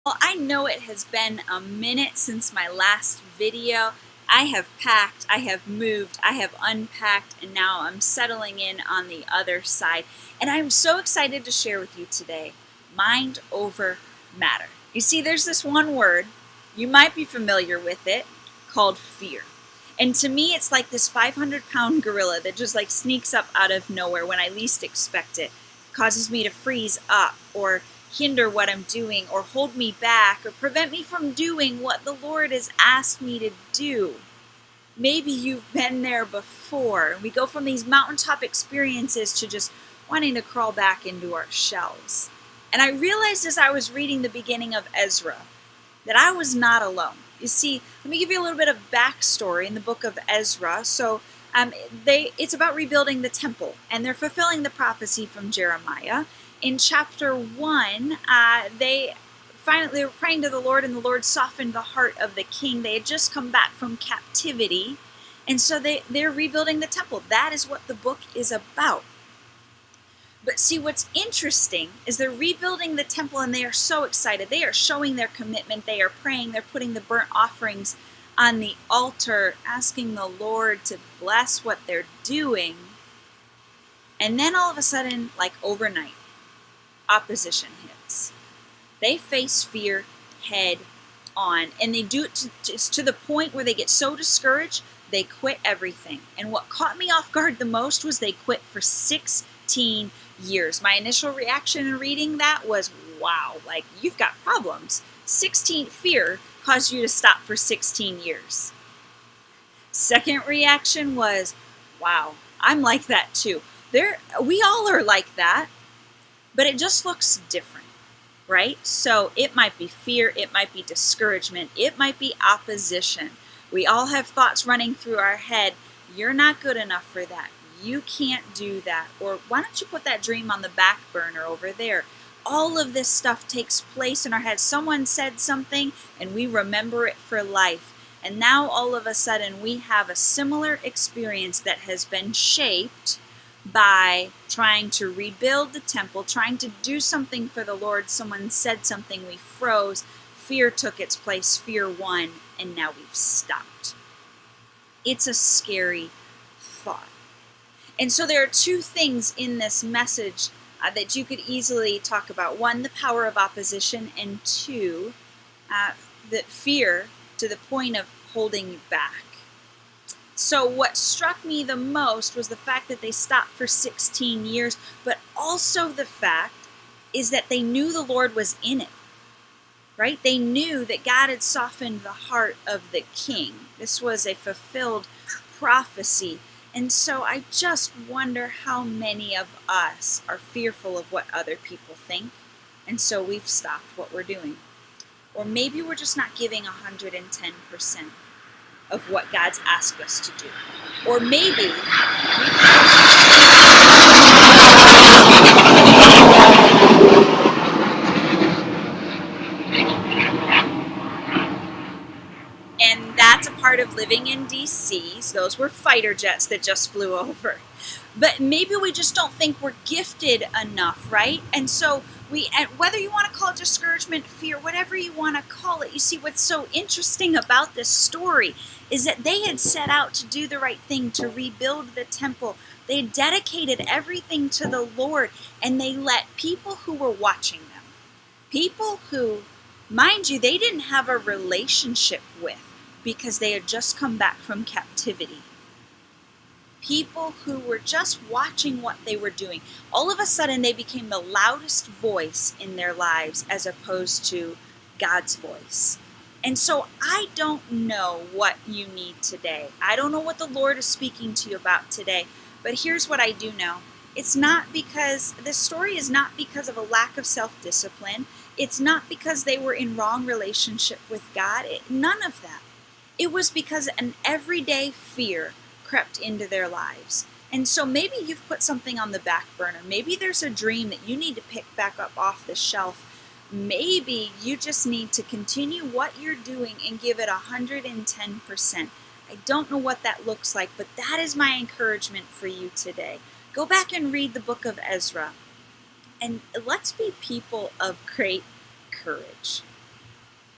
Well, I know it has been a minute since my last video. I have packed, I have moved, I have unpacked, and now I'm settling in on the other side. And I'm so excited to share with you today, mind over matter. You see, there's this one word, you might be familiar with it, called fear. And to me, it's like this 500-pound gorilla that just like sneaks up out of nowhere when I least expect it. Causes me to freeze up or hinder what I'm doing or hold me back or prevent me from doing what the Lord has asked me to do. Maybe you've been there before. We go from these mountaintop experiences to just wanting to crawl back into our shells. And I realized as I was reading the beginning of Ezra that I was not alone. You see, let me give you a little bit of backstory in the book of Ezra. It's about rebuilding the temple, and they're fulfilling the prophecy from Jeremiah. In chapter 1, they were praying to the Lord, and the Lord softened the heart of the king. They had just come back from captivity, and so they're rebuilding the temple. That is what the book is about. But see, what's interesting is they're rebuilding the temple and they are so excited. They are showing their commitment. They are praying. They're putting the burnt offerings on the altar, asking the Lord to bless what they're doing. And then all of a sudden, like overnight, opposition hits. They face fear head on, and they do it to the point where they get so discouraged, they quit everything. And what caught me off guard the most was they quit for 16 years. My initial reaction in reading that was, wow, like you've got problems. Fear caused you to stop for 16 years. Second reaction was, wow, I'm like that too. We all are like that, but it just looks different, right? So it might be fear, it might be discouragement, it might be opposition. We all have thoughts running through our head. You're not good enough for that. You can't do that. Or why don't you put that dream on the back burner over there? All of this stuff takes place in our head. Someone said something and we remember it for life. And now all of a sudden we have a similar experience that has been shaped by trying to rebuild the temple, trying to do something for the Lord. Someone said something, we froze. Fear took its place, fear won, and now we've stopped. It's a scary thought. And so there are two things in this message that you could easily talk about. One, the power of opposition, and two, the fear to the point of holding you back. So what struck me the most was the fact that they stopped for 16 years, but also the fact is that they knew the Lord was in it, right? They knew that God had softened the heart of the king. This was a fulfilled prophecy. And so I just wonder how many of us are fearful of what other people think, and so we've stopped what we're doing. Or maybe we're just not giving 110% of what God's asked us to do. Or maybe and that's a part of living in DC. So those were fighter jets that just flew over. But maybe we just don't think we're gifted enough, right? And so whether you want to call it discouragement, fear, whatever you want to call it, you see what's so interesting about this story is that they had set out to do the right thing, to rebuild the temple. They dedicated everything to the Lord, and they let people who were watching them, people who, mind you, they didn't have a relationship with because they had just come back from captivity. People who were just watching what they were doing. All of a sudden, they became the loudest voice in their lives as opposed to God's voice. And so I don't know what you need today. I don't know what the Lord is speaking to you about today. But here's what I do know. This story is not because of a lack of self-discipline. It's not because they were in wrong relationship with God. None of that. It was because an everyday fear crept into their lives. And so maybe you've put something on the back burner. Maybe there's a dream that you need to pick back up off the shelf. Maybe you just need to continue what you're doing and give it 110%. I don't know what that looks like, but that is my encouragement for you today. Go back and read the book of Ezra, and let's be people of great courage.